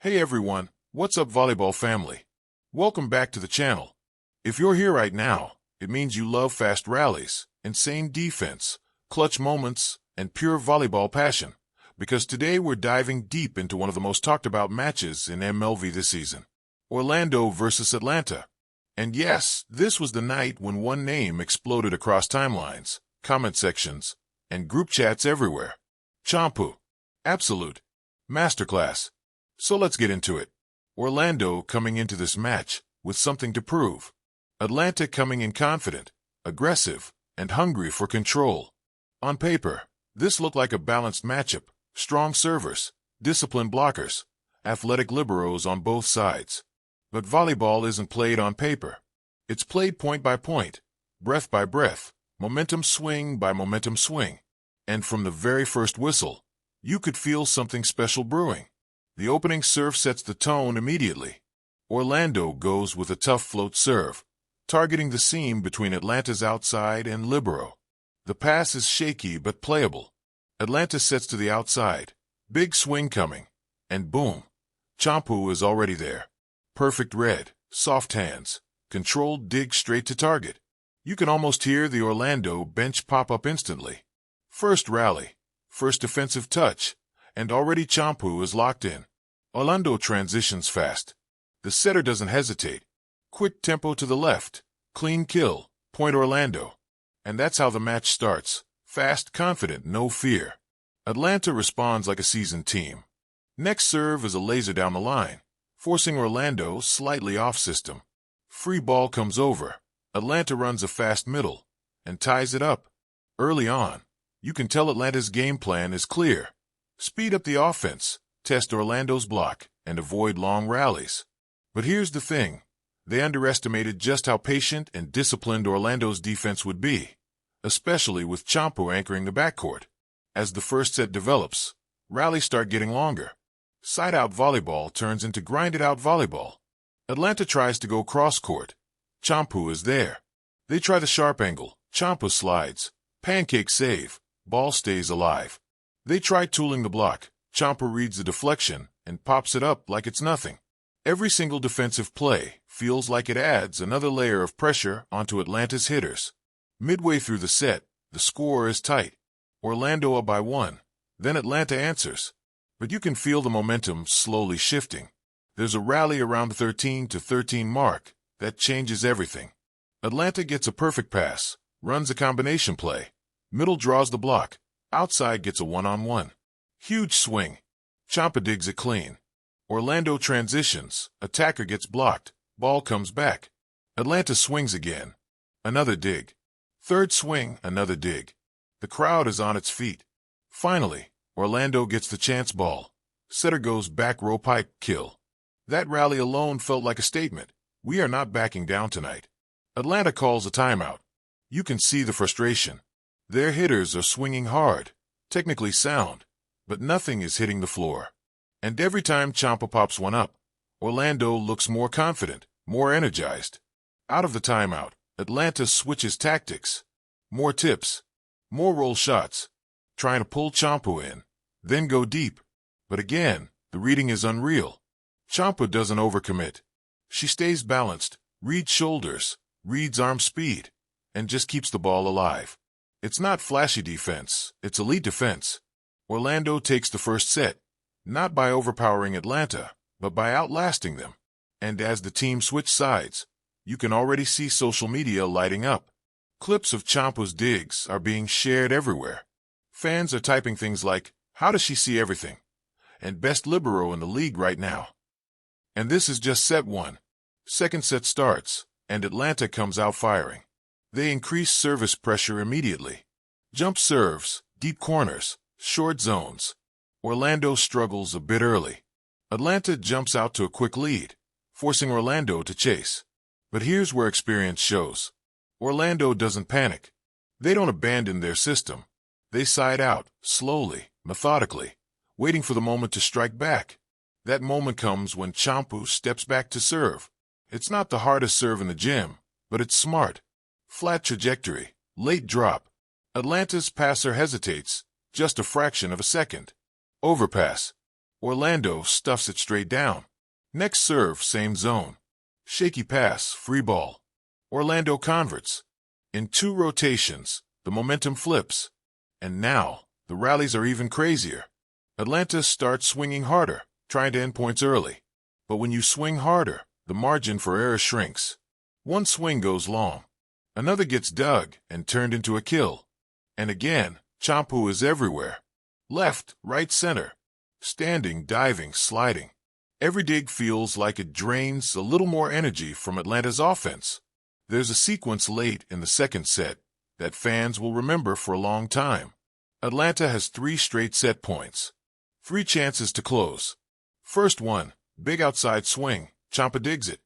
Hey everyone, what's up volleyball family? Welcome back to the channel. If you're here right now, it means you love fast rallies, insane defense, clutch moments, and pure volleyball passion. Because today we're diving deep into one of the most talked about matches in MLV this season. Orlando versus Atlanta. And yes, this was the night when one name exploded across timelines, comment sections, and group chats everywhere. Chompoo. Absolute. Masterclass. So let's get into it. Orlando coming into this match with something to prove. Atlanta coming in confident, aggressive, and hungry for control. On paper, this looked like a balanced matchup. Strong servers, disciplined blockers, athletic liberos on both sides. But volleyball isn't played on paper. It's played point by point, breath by breath, momentum swing by momentum swing. And from the very first whistle, you could feel something special brewing. The opening serve sets the tone immediately. Orlando goes with a tough float serve, targeting the seam between Atlanta's outside and libero. The pass is shaky but playable. Atlanta sets to the outside, big swing coming, and boom, Chompoo is already there. Perfect read, soft hands, controlled dig straight to target. You can almost hear the Orlando bench pop up instantly. First rally, first defensive touch, and already Chompoo is locked in. Orlando transitions fast. The setter doesn't hesitate. Quick tempo to the left, clean kill, point Orlando. And that's how the match starts. Fast, confident, no fear. Atlanta responds like a seasoned team. Next serve is a laser down the line, forcing Orlando slightly off system. Free ball comes over. Atlanta runs a fast middle and ties it up. Early on, you can tell Atlanta's game plan is clear. Speed up the offense, test Orlando's block, and avoid long rallies. But here's the thing. They underestimated just how patient and disciplined Orlando's defense would be, especially with Chompoo anchoring the backcourt. As the first set develops, rallies start getting longer. Side-out volleyball turns into grinded-out volleyball. Atlanta tries to go cross-court. Chompoo is there. They try the sharp angle. Chompoo slides. Pancake save. Ball stays alive. They try tooling the block. Chompoo reads the deflection and pops it up like it's nothing. Every single defensive play feels like it adds another layer of pressure onto Atlanta's hitters. Midway through the set, the score is tight. Orlando up by 1. Then Atlanta answers. But you can feel the momentum slowly shifting. There's a rally around the 13-13 mark that changes everything. Atlanta gets a perfect pass, runs a combination play. Middle draws the block. Outside gets a one-on-one. Huge swing. Chompoo digs it clean. Orlando transitions. Attacker gets blocked. Ball comes back. Atlanta swings again. Another dig. Third swing, another dig. The crowd is on its feet. Finally, Orlando gets the chance ball. Setter goes back row pipe, kill. That rally alone felt like a statement. We are not backing down tonight. Atlanta calls a timeout. You can see the frustration. Their hitters are swinging hard, technically sound, but nothing is hitting the floor. And every time Chompoo pops one up, Orlando looks more confident, more energized. Out of the timeout, Atlanta switches tactics. More tips. More roll shots, trying to pull Chompoo in, then go deep. But again, the reading is unreal. Chompoo doesn't overcommit. She stays balanced, reads shoulders, reads arm speed, and just keeps the ball alive. It's not flashy defense, it's elite defense. Orlando takes the first set, not by overpowering Atlanta, but by outlasting them. And as the team switch sides, you can already see social media lighting up. Clips of Chompoo's digs are being shared everywhere. Fans are typing things like, "How does she see everything?" and "Best libero in the league right now." And this is just set 1. Second set starts, and Atlanta comes out firing. They increase service pressure immediately. Jump serves, deep corners, short zones. Orlando struggles a bit early. Atlanta jumps out to a quick lead, forcing Orlando to chase. But here's where experience shows. Orlando doesn't panic. They don't abandon their system. They side out, slowly, methodically, waiting for the moment to strike back. That moment comes when Chompoo steps back to serve. It's not the hardest serve in the gym, but it's smart. Flat trajectory, late drop. Atlanta's passer hesitates, just a fraction of a second. Overpass. Orlando stuffs it straight down. Next serve, same zone. Shaky pass, free ball. Orlando converts. In 2 rotations, the momentum flips. And now, the rallies are even crazier. Atlanta starts swinging harder, trying to end points early. But when you swing harder, the margin for error shrinks. One swing goes long. Another gets dug and turned into a kill. And again, Chompoo is everywhere. Left, right, center. Standing, diving, sliding. Every dig feels like it drains a little more energy from Atlanta's offense. There's a sequence late in the second set that fans will remember for a long time. Atlanta has 3 straight set points. 3 chances to close. First one, big outside swing, Chompoo digs it.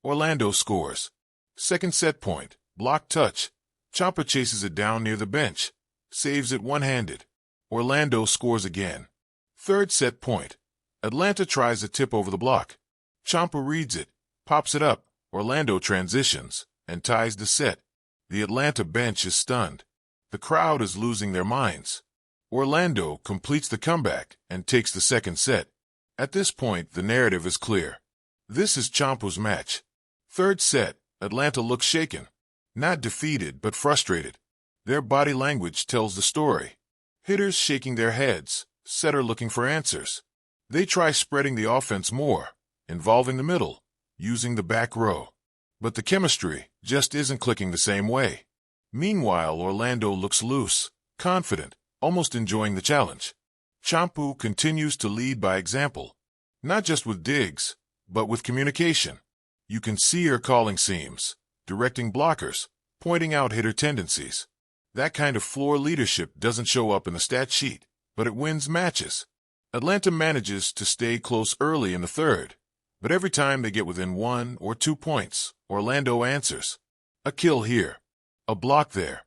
Orlando scores. Second set point, block touch. Chompoo chases it down near the bench. Saves it one-handed. Orlando scores again. Third set point. Atlanta tries a tip over the block. Chompoo reads it, pops it up. Orlando transitions and ties the set. The Atlanta bench is stunned. The crowd is losing their minds. Orlando completes the comeback and takes the second set. At this point, the narrative is clear. This is Chompoo's match. Third set, Atlanta looks shaken. Not defeated, but frustrated. Their body language tells the story. Hitters shaking their heads, setter looking for answers. They try spreading the offense more, involving the middle, using the back row. But the chemistry just isn't clicking the same way. Meanwhile, Orlando looks loose, confident, almost enjoying the challenge. Chompoo continues to lead by example, not just with digs, but with communication. You can see her calling seams, directing blockers, pointing out hitter tendencies. That kind of floor leadership doesn't show up in the stat sheet, but it wins matches. Atlanta manages to stay close early in the third, but every time they get within 1 or 2 points, Orlando answers. A kill here, a block there,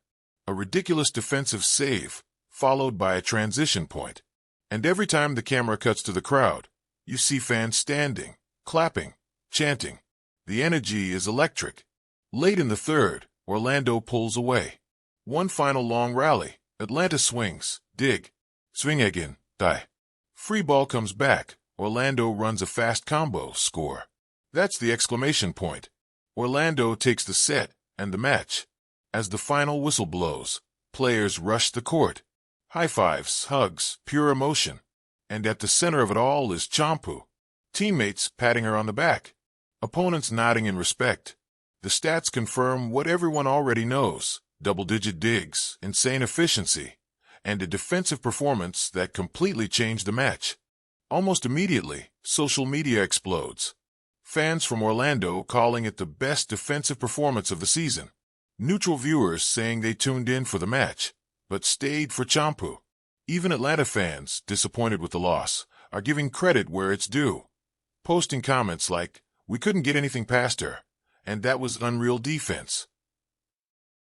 a ridiculous defensive save, followed by a transition point. And every time the camera cuts to the crowd, you see fans standing, clapping, chanting. The energy is electric. Late in the third, Orlando pulls away. One final long rally. Atlanta swings, dig, swing again, die. Free ball comes back. Orlando runs a fast combo, score. That's the exclamation point. Orlando takes the set and the match. As the final whistle blows, players rush the court. High fives, hugs, pure emotion. And at the center of it all is Chompoo. Teammates patting her on the back. Opponents nodding in respect. The stats confirm what everyone already knows. Double-digit digs, insane efficiency, and a defensive performance that completely changed the match. Almost immediately, social media explodes. Fans from Orlando calling it the best defensive performance of the season. Neutral viewers saying they tuned in for the match, but stayed for Chompoo. Even Atlanta fans, disappointed with the loss, are giving credit where it's due. Posting comments like, "We couldn't get anything past her," and "that was unreal defense."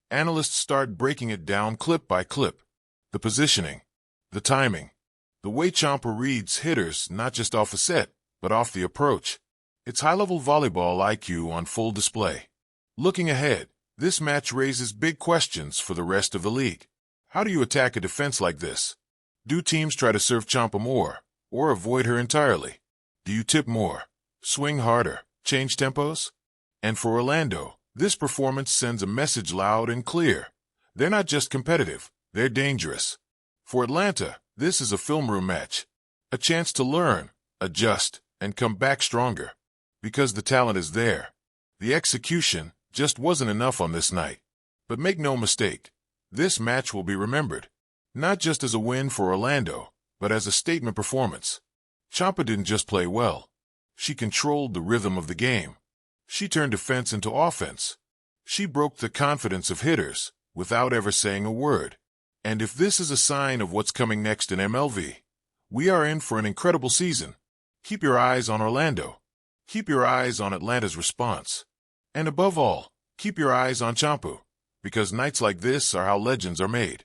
Analysts start breaking it down clip by clip. The positioning, the timing, the way Chompoo reads hitters not just off a set, but off the approach. It's high-level volleyball IQ on full display. Looking ahead, this match raises big questions for the rest of the league. How do you attack a defense like this? Do teams try to serve Chompoo more, or avoid her entirely? Do you tip more, swing harder, change tempos? And for Orlando, this performance sends a message loud and clear. They're not just competitive, they're dangerous. For Atlanta, this is a film room match. A chance to learn, adjust, and come back stronger. Because the talent is there. The execution just wasn't enough on this night. But make no mistake, this match will be remembered. Not just as a win for Orlando, but as a statement performance. Chompoo didn't just play well. She controlled the rhythm of the game. She turned defense into offense. She broke the confidence of hitters without ever saying a word. And if this is a sign of what's coming next in MLV, we are in for an incredible season. Keep your eyes on Orlando. Keep your eyes on Atlanta's response. And above all, keep your eyes on Chompoo, because nights like this are how legends are made.